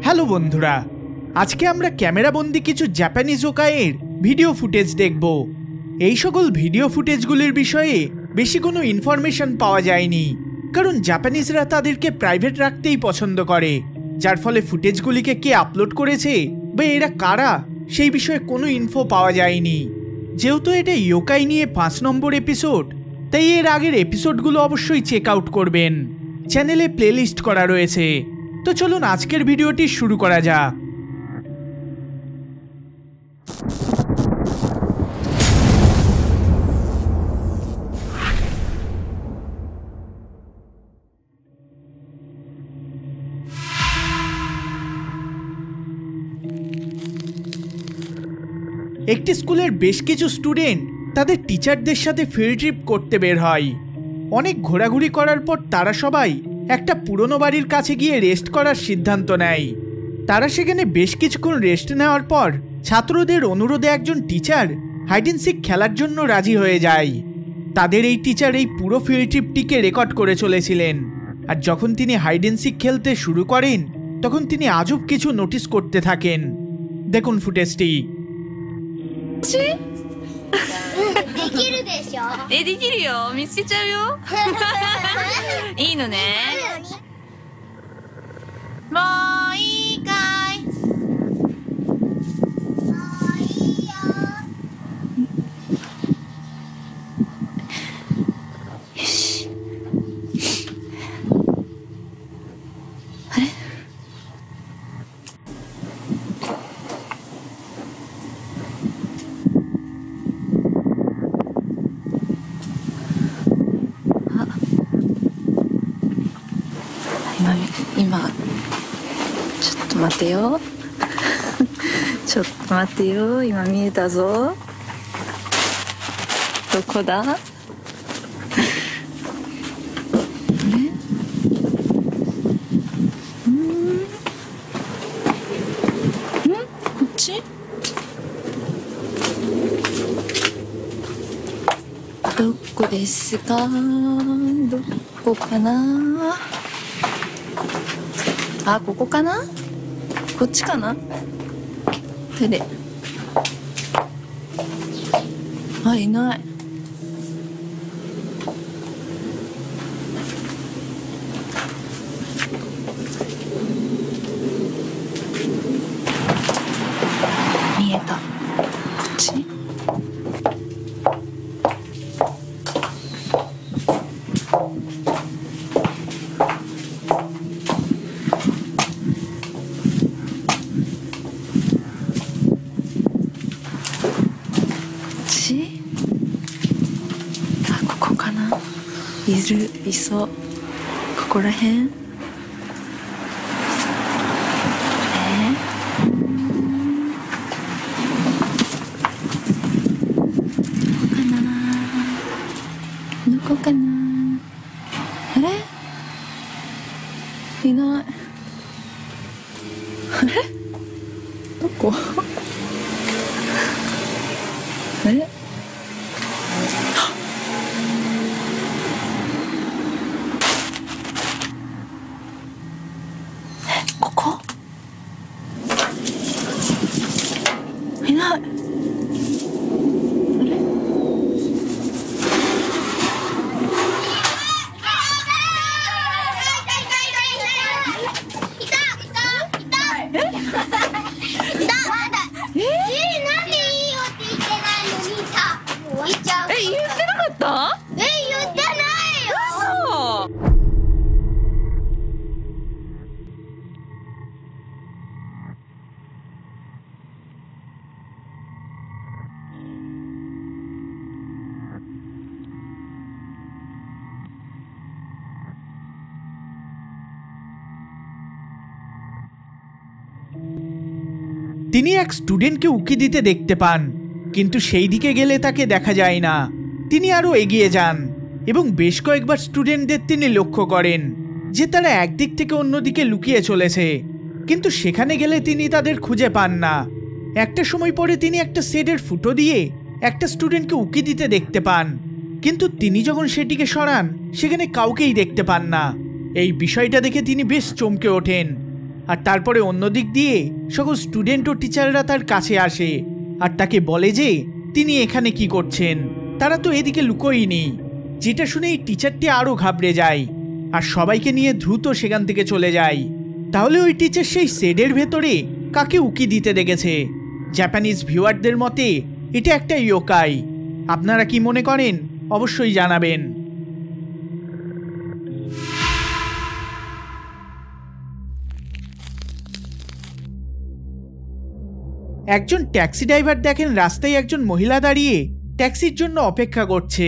হ্যালো বন্ধুরা, আজকে আমরা ক্যামেরাবন্দি কিছু জাপানিজ ওকাইয়ের ভিডিও ফুটেজ দেখব। এই সকল ভিডিও ফুটেজগুলির বিষয়ে বেশি কোনো ইনফরমেশন পাওয়া যায়নি, কারণ জাপানিজরা তাদেরকে প্রাইভেট রাখতেই পছন্দ করে, যার ফলে ফুটেজগুলিকে কে আপলোড করেছে বা এরা কারা সেই বিষয়ে কোনো ইনফো পাওয়া যায়নি। যেহেতু এটা ইয়োকাই নিয়ে 5 নম্বর এপিসোড, তাই এর আগের এপিসোডগুলো অবশ্যই চেক আউট করবেন। চ্যানেলে প্লেলিস্ট করা রয়েছে। তো চলুন আজকের ভিডিওটি শুরু করা যাক। একটি স্কুলের বেশ কিছু স্টুডেন্ট তাদের টিচারদের সাথে ফিল্ড ট্রিপ করতে বের হয়। অনেক ঘোরাঘুরি করার পর তারা সবাই একটা পুরনো বাড়ির কাছে গিয়ে রেস্ট করার সিদ্ধান্ত নেয়। তারা সেখানে বেশ কিছুক্ষণ রেস্ট নেওয়ার পর ছাত্রদের অনুরোধে একজন টিচার হাইড অ্যান্ড সিক খেলার জন্য রাজি হয়ে যায়। তাদের এই টিচার এই পুরো ফিল্ড ট্রিপটিকে রেকর্ড করে চলেছিলেন, আর যখন তিনি হাইড অ্যান্ড সিক খেলতে শুরু করেন তখন তিনি আজব কিছু নোটিস করতে থাকেন। দেখুন ফুটেজটি। できるでしょ。できるよ。見つけちゃうよ。いいのね。もういいかい。もういいよ。よし。あれ？今ちょっと待ってよちょっと待ってよ、今見えたぞ。どこだ？あれ？こっち？どこですか？どこかな？あ、ここかな？こっちかな？手で。あ、いない。見えた。こっち？いそう。ここら辺？どこかな？あれ？いない。あれ？どこ？あれ？ここ？いない。あれ？言ってなかった？言ってないよ。嘘。তিনি এক স্টুডেন্টকে উকি দিতে দেখতে পান, কিন্তু সেই দিকে গেলে তাকে দেখা যায় না। তিনি আরও এগিয়ে যান এবং বেশ কয়েকবার স্টুডেন্টদের তিনি লক্ষ্য করেন যে তারা একদিক থেকে অন্যদিকে লুকিয়ে চলেছে, কিন্তু সেখানে গেলে তিনি তাদের খুঁজে পান না। একটা সময় পরে তিনি একটা শেডের ফুটো দিয়ে একটা স্টুডেন্টকে উকি দিতে দেখতে পান, কিন্তু তিনি যখন সেটিকে সরান সেখানে কাউকেই দেখতে পান না। এই বিষয়টা দেখে তিনি বেশ চমকে ওঠেন। আর তারপরে অন্য দিক দিয়ে সকল স্টুডেন্ট ও টিচাররা তার কাছে আসে আর তাকে বলে যে তিনি এখানে কি করছেন। তারা তো এদিকে লুকোয়নি, যেটা শুনে এই টিচারটি আরও ঘাবড়ে যায় আর সবাইকে নিয়ে দ্রুত সেখান থেকে চলে যায়। তাহলে ওই টিচার সেই শেডের ভেতরে কাকে উকি দিতে দেখেছে। জাপানিজ ভিউয়ারদের মতে এটা একটা ইয়োকাই। আপনারা কি মনে করেন অবশ্যই জানাবেন। একজন ট্যাক্সি ড্রাইভার দেখেন রাস্তায় একজন মহিলা দাঁড়িয়ে ট্যাক্সির জন্য অপেক্ষা করছে।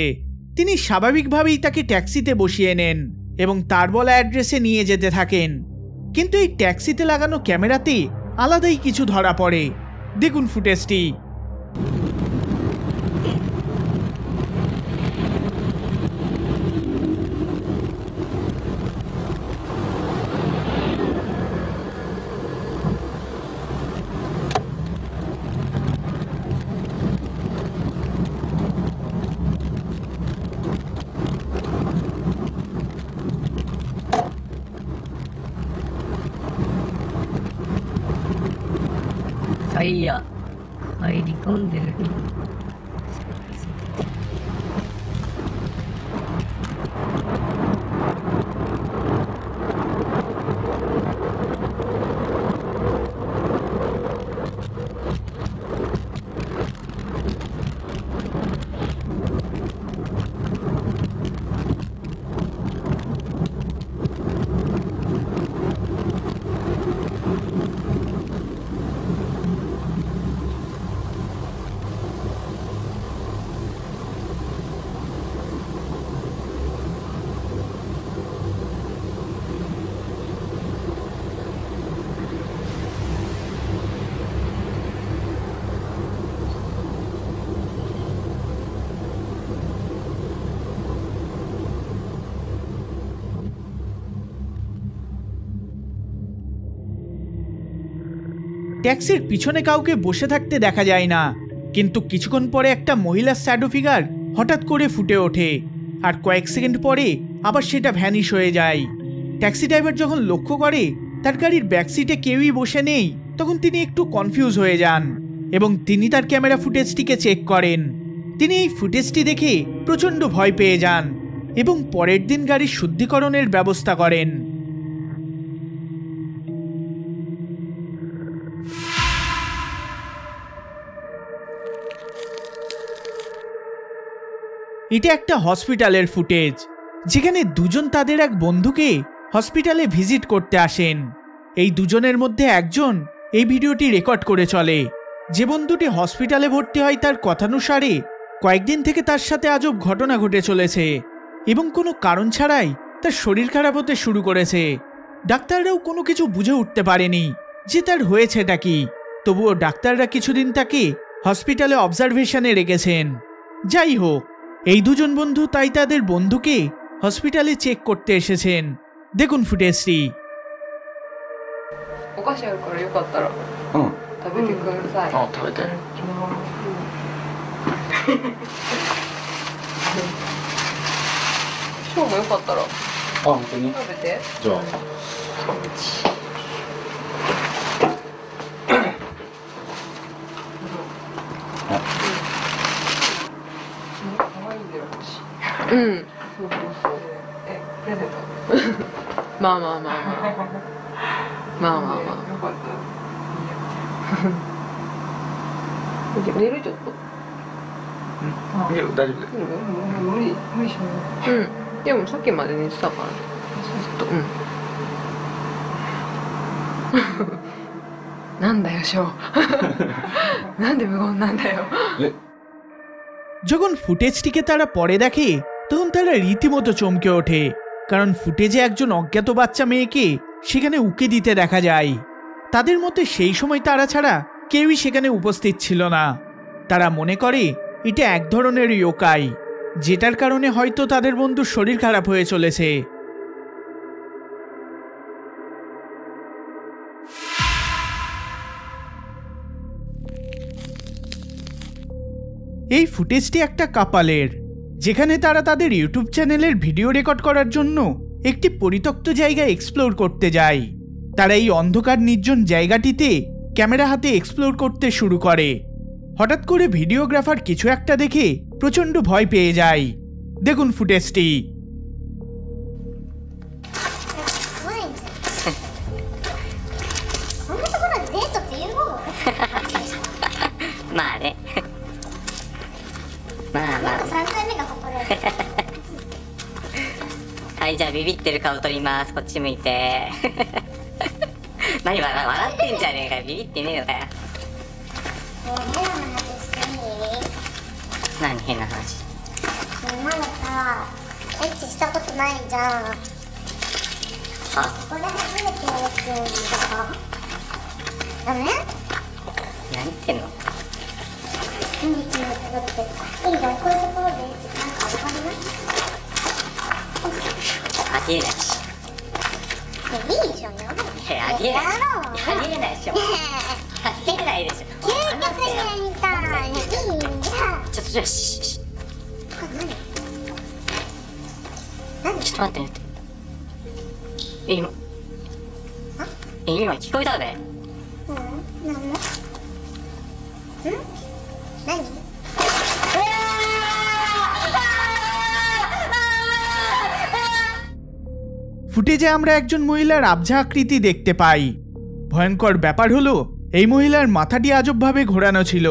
তিনি স্বাভাবিকভাবেই তাকে ট্যাক্সিতে বসিয়ে নেন এবং তার বলা অ্যাড্রেসে নিয়ে যেতে থাকেন। কিন্তু এই ট্যাক্সিতে লাগানো ক্যামেরাতে আলাদাই কিছু ধরা পড়ে। দেখুন ফুটেজটি।いや入り込んでる。ট্যাক্সির পিছনে কাউকে বসে থাকতে দেখা যায় না, কিন্তু কিছুক্ষণ পরে একটা মহিলার শ্যাডো ফিগার হঠাৎ করে ফুটে ওঠে আর কয়েক সেকেন্ড পরে আবার সেটা ভ্যানিশ হয়ে যায়। ট্যাক্সি ড্রাইভার যখন লক্ষ্য করে তার গাড়ির ব্যাকসিটে কেউই বসে নেই, তখন তিনি একটু কনফিউজ হয়ে যান এবং তিনি তার ক্যামেরা ফুটেজটিকে চেক করেন। তিনি এই ফুটেজটি দেখে প্রচণ্ড ভয় পেয়ে যান এবং পরের দিন গাড়ির শুদ্ধিকরণের ব্যবস্থা করেন। এটা একটা হসপিটালের ফুটেজ, যেখানে দুজন তাদের এক বন্ধুকে হসপিটালে ভিজিট করতে আসেন। এই দুজনের মধ্যে একজন এই ভিডিওটি রেকর্ড করে চলে। যে বন্ধুটি হসপিটালে ভর্তি হয় তার কথানুসারে কয়েকদিন থেকে তার সাথে আজব ঘটনা ঘটে চলেছে এবং কোনো কারণ ছাড়াই তার শরীর খারাপ হতে শুরু করেছে। ডাক্তাররাও কোনো কিছু বুঝে উঠতে পারেনি যে তার হয়েছেটা কি। তবুও ডাক্তাররা কিছুদিন তাকে হসপিটালে অবজারভেশনে রেখেছেন। যাই হোক, এই দুজন বন্ধু তাই তাদের বন্ধুকে হসপিটালে চেক করতে এসেছেন। দেখুন ফুটেজটি। お菓子あるからよかったら食べてください。あ、食べて。ショーもよかったらあ、本当に。食べて。じゃあ。可愛いんだよ星。うん。そうそうそう。プレゼント。まあまあまあまあ。まあまあまあ。よかった。寝るちょっと。いや、大丈夫です。無理しない。うん。でもさっきまで寝てたから。ずっと。うん。なんだよショー。なんで無言なんだよ。যখন ফুটেজটিকে তারা পরে দেখে তখন তারা রীতিমতো চমকে ওঠে, কারণ ফুটেজে একজন অজ্ঞাত বাচ্চা মেয়েকে সেখানে উকি দিতে দেখা যায়। তাদের মতে সেই সময় তারা ছাড়া কেউই সেখানে উপস্থিত ছিল না। তারা মনে করে এটা এক ধরনের ইয়োকাই, যেটার কারণে হয়তো তাদের বন্ধুর শরীর খারাপ হয়ে চলেছে। এই ফুটেজটি একটা কাপালের, যেখানে তারা তাদের ইউটিউব চ্যানেলের ভিডিও রেকর্ড করার জন্য একটি পরিত্যক্ত জায়গা এক্সপ্লোর করতে যায়। তারা এই অন্ধকার নির্জন জায়গাটিতে ক্যামেরা হাতে এক্সপ্লোর করতে শুরু করে। হঠাৎ করে ভিডিওগ্রাফার কিছু একটা দেখে প্রচণ্ড ভয় পেয়ে যায়। দেখুন ফুটেজটি। 怖いんじゃん。こんなところでデートって言う方がおかしい。まあねまあまなんか3回目がここで。あはいじゃあビビってる顔撮ります。こっち向いて何笑ってんじゃねえかよ。ビビってねえのかよ。もう変な話していい？何変な話。まださ、エッチしたことないじゃん。あこれ初めてやるっていうんだからダメ？何言ってんの。何言ってんのってだっていいじゃん、こういうところでエッチなんかわかります？ありえないし。いいじゃん、やろう。ありえないやろう。ありえないでしょ。ありえないでしょ。究極にやりたい。いいじゃん。ちょっとよしこれ何？ちょっと待って今聞こえたべ。何の？何？ফুটেজে আমরা একজন মহিলার আবঝা আকৃতি দেখতে পাই। ভয়ঙ্কর ব্যাপার হলো এই মহিলার মাথাটি আজবভাবে ঘোরানো ছিল।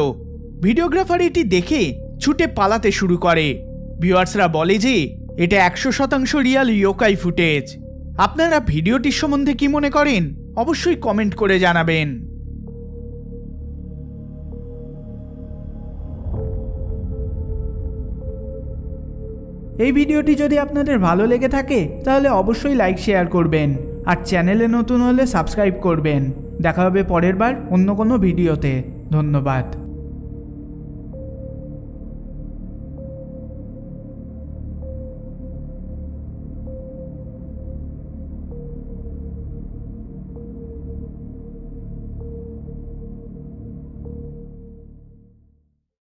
ভিডিওগ্রাফার এটি দেখে ছুটে পালাতে শুরু করে। ভিউয়ার্সরা বলে যে এটা 100% রিয়াল ইয়োকাই ফুটেজ। আপনারা ভিডিওটির সম্বন্ধে কি মনে করেন অবশ্যই কমেন্ট করে জানাবেন। এই ভিডিওটি যদি আপনাদের ভালো লেগে থাকে তাহলে অবশ্যই লাইক শেয়ার করবেন আর চ্যানেলে নতুন হলে সাবস্ক্রাইব করবেন। দেখা হবে পরের বার অন্য কোনো ভিডিওতে। ধন্যবাদ।